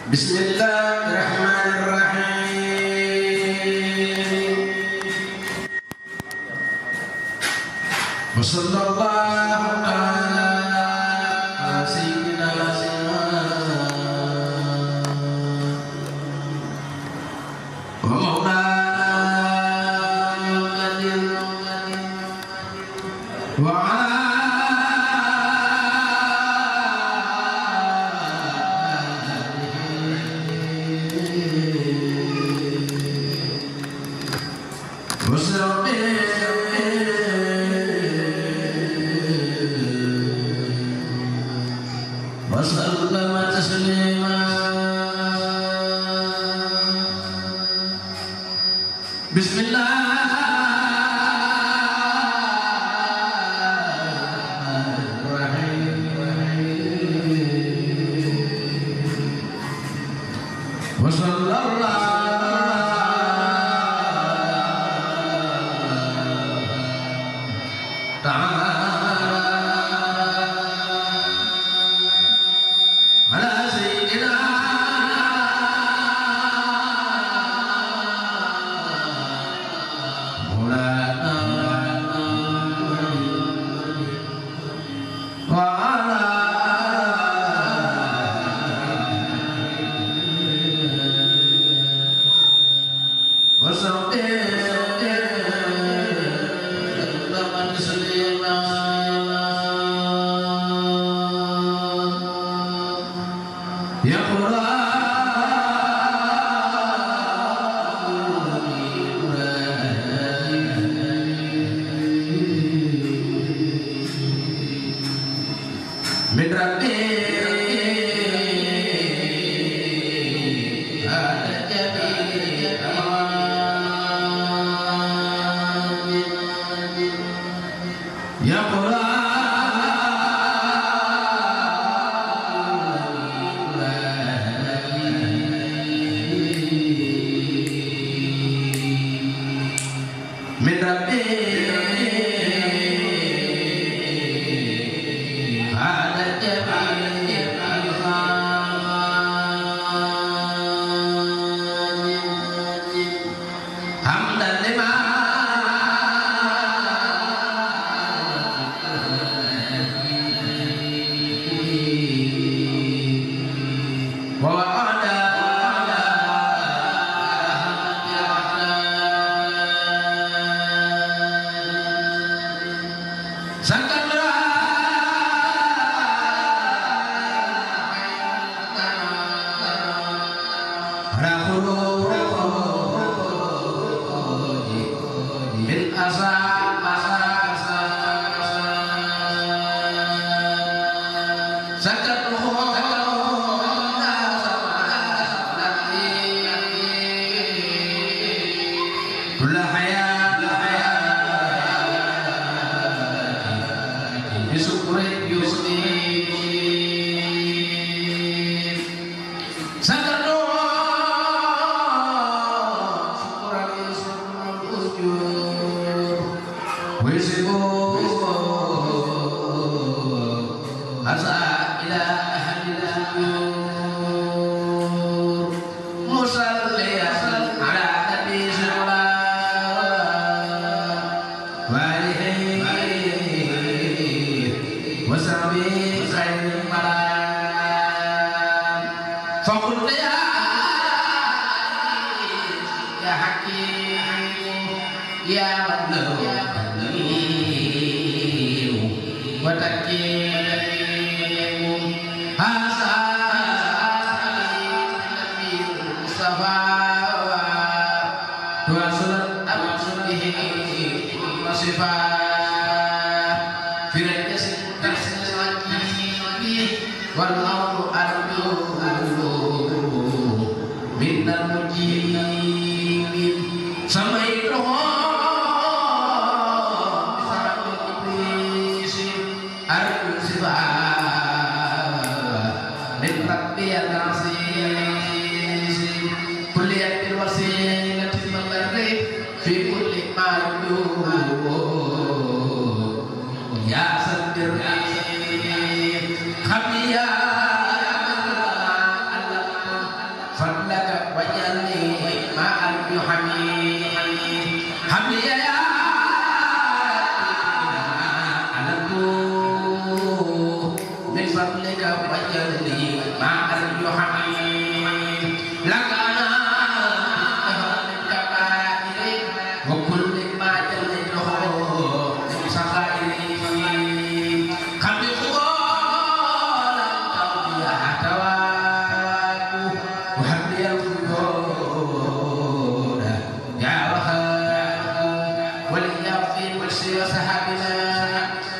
Bismillahirrahmanirrahim. Wassallallahu ta'ala ala sayyidina wa maulana Muhammadin wa ala وسلم تسليما بسم الله الرحمن الرحيم وصلى الله تعالى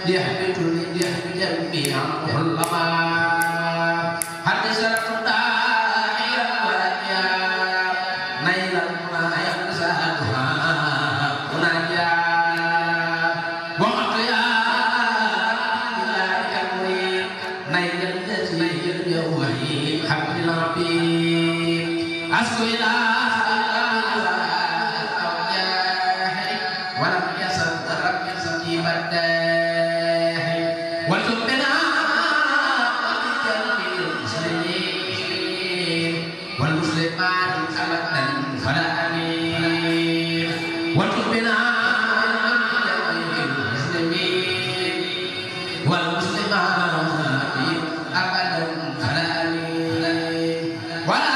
يحبطني جميعا كلما حدث الداعي وليا نيل المنى ينزلها منايا وقيا بذلك المريد نيل الذي يوحي حبل الربيب أسكو إلى ولم يسد ربي سكيب الداهي وتبنا بجنب المسلمين والمسلمات أبدا فلا أمين وتبنا بجنب المسلمين والمسلمات أبدا فلا أمين ولا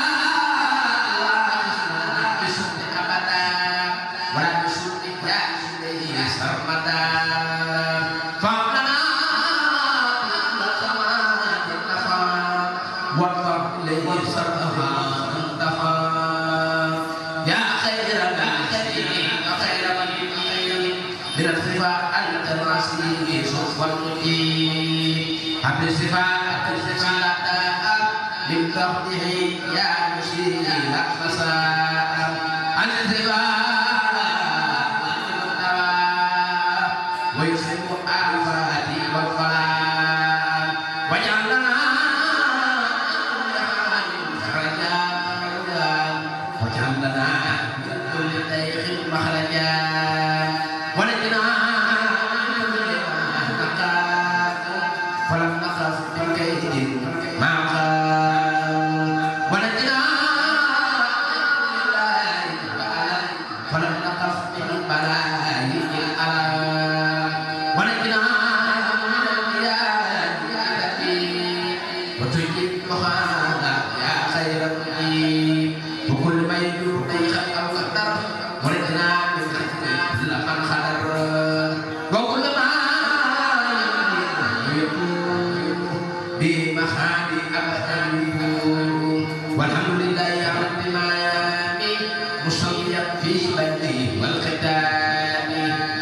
بسد أبدا ولا بسد سرمدا فاغننا بالسماء النفا وارفع إليه سرها انتفا يا خير المرسلين وخير من الصفاء أنت الراسي صفوة المجيب حب الصفاء من تحته يا مسيء مساء الصفاء ويسلم الآفات والفلاح واجعل لنا كل حال خرجا واجعل لنا من كل ضيق مخرجا ونجنا من كل ما نخاف فلم نخف من كيد ما خاف ونجنا فلم نخف من البلاء الألم ونجنا من الرياء وتجد مخانا يا خير المجيب وكل ما يجور ضيقا أو قدر ونجنا من خطر لمن خدر وكل ما يكون بمخاني أبدا والحمد لله على التمام مصليا في بدري والختام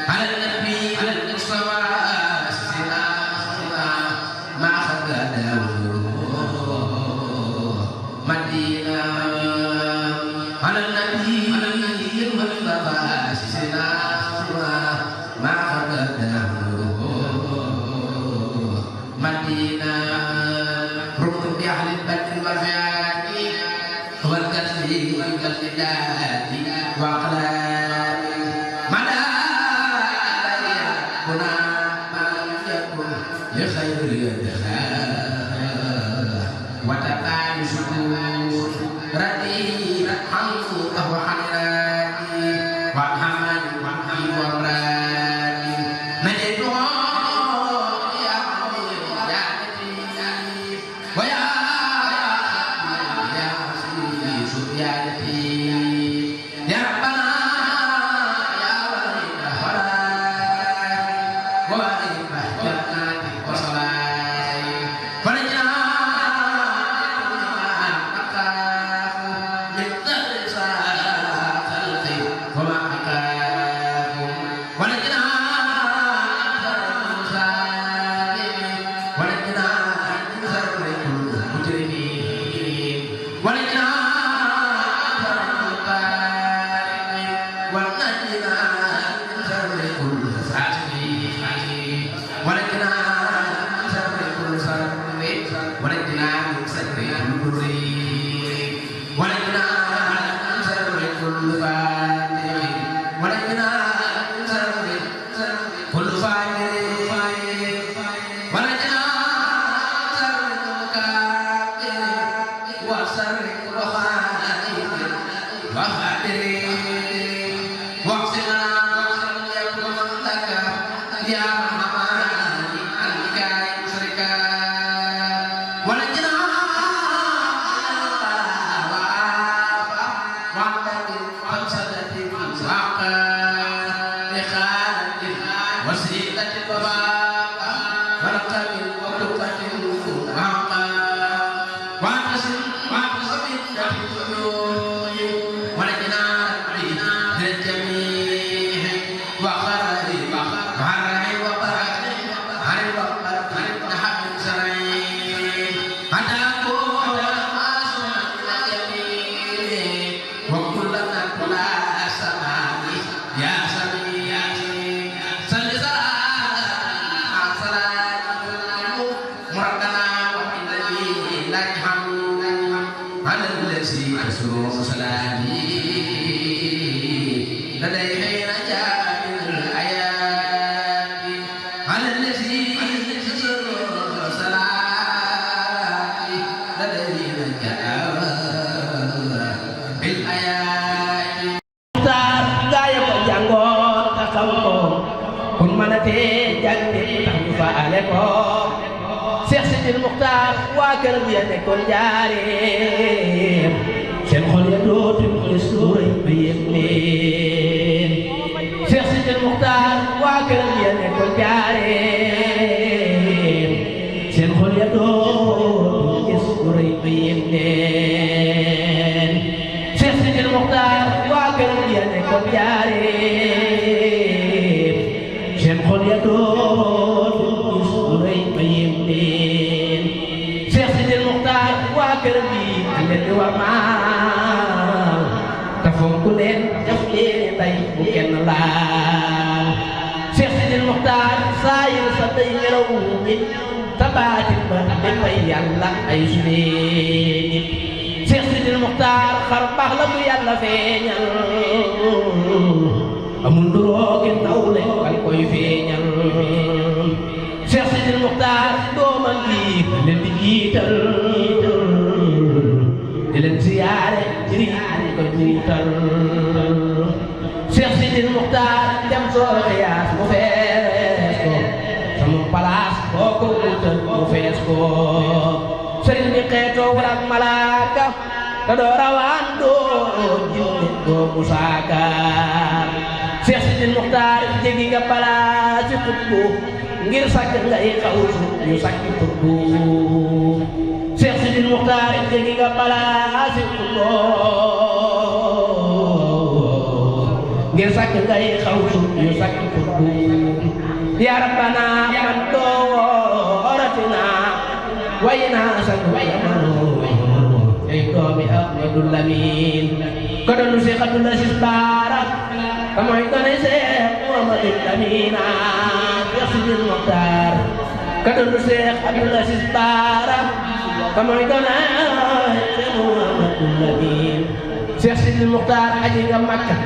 على النبي على المصطفى سيدنا ما خدنا مدينة على النبي المصطفى سيدنا ما خدنا مدينة ركن بأهل البدر والفياني والكسر والجلدات وأقلام مدى كنا ما لم يكن لخير الدهاء وتبان شكور ردي عنه أهو حنراتي وحمد وحمد وراتي نجده يا عظيم يا لطيف ويا يا لطيف يا ربنا يا وليد ولا وليد جنات وصلاة ونجنا نخاف من درسات الخير وما أخاف ونجنا ونجنا من شر المجرمين ونجنا ونجنا من شر كل فاسد ونجنا من شر كل شر ونجنا من شر كل ضر ونجنا من شر كل فاتح ونجنا من شر كل فاجر ونجنا من شر كل كافر وشر كل خائف وفاجر واغفر لنا يكون لك يا رحمن عنك مشركا ونجنا وعدد ومسدة وعقا لخالد وسيلة الوفاء ورقب وكتبة وعقا واعتصم بالجنود ونجنا للجميع وخرج وبرك ko Cheikh Sidil Muxtaar waa këram ya nekkoon Njaaréem seen xol ya dootul gis lu rëy ba yëg leen Cheikh Sidil Muxtaar waa këram ya nekkoon Njaaréem seen xol ya dootul gis lu rëy ba yëg leen Cheikh Sidil Muxtaar waa këram ya nekkoon Njaaréem seen xol ya dootul gis lu rëy ba yëg leen Cheikh Sidil Muxtaar waa këram yi leen di war maal te fonk leen def leen tey bu kenn laal Cheikh Sidil Muxtaar saa yu sa tey melaw nit tabaatin ba dafay yàlla ay sulee nit Cheikh Sidil Muxtaar xar baax la bu yàlla feeñal amul nduroogi nawle kan koy feeñal Cheikh Sidil Muxtaar doomam yi leen di jiital di leen siyaare jëriñ ko jiital Cheikh Sidil Muxtaar dem soo yaas mu fees ko sama palaas boo ko wutal mu fees ko sëriñ bi xeetoo wala malaaka te doo rawaan doo jinne doo musaaka Cheikh Sidil Muxtaar jéggi nga palaas ci tutbu ngir sàkk ngay xawsu yu sàkk tutbu Cheikh Sidil Muxtaar jéggi nga palaas ci tutbu ngir sàkk ngay xawsu yu sàkk tutbu ya rabbana man dooratina wayna sang wayamano ay doomi Ahmadul Lamin ko doon Cheikh Abdul Aziz Baara ka mooy doon Cheikh Muhammadul Lamin Cheikh Sidil Muxtaar ka doon Cheikh Abdul Aziz Baara ka mooy doon Cheikh Muhammadul Lamin Cheikh Sidil Muxtaar aji nga Makka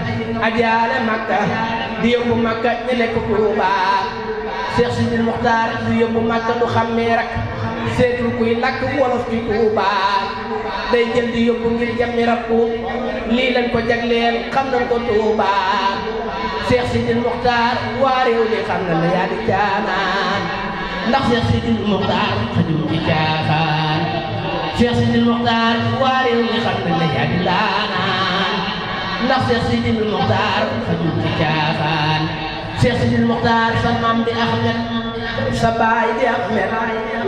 ajaale Makka di yóbbu Makka ñu nekk Tuuba Cheikh Sidil Muxtaar di yóbbu Makka du xàmmee rek seetul kuy lakk wolof ci Tuuba day jël di yóbbu ngir jàmmi rakku lii lañ ko jagleel xam nañ ko Tuuba Cheikh Sidil Muxtaar waa réew mi xam na ne yaa di jaanaan ndax Cheikh Sidil Muxtaar xajul ci caaxaan Cheikh Sidil Muxtaar waa réew mi xam na ne yaa di daanaan ndax Cheikh Sidil Muxtaar xajul ci caaxaan Cheikh Sidil Muxtaar sa maam di Ahmed sa baay di Ahmed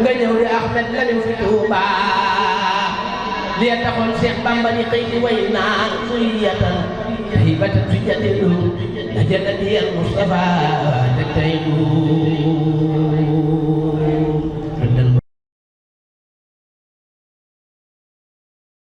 nga ñëw di Ahmed la dem fi Tuuba li taxoon Cheikh Bamba di xëy di way naan suriyatan tahibatan fi jadidu najala diyal Mustafa taydu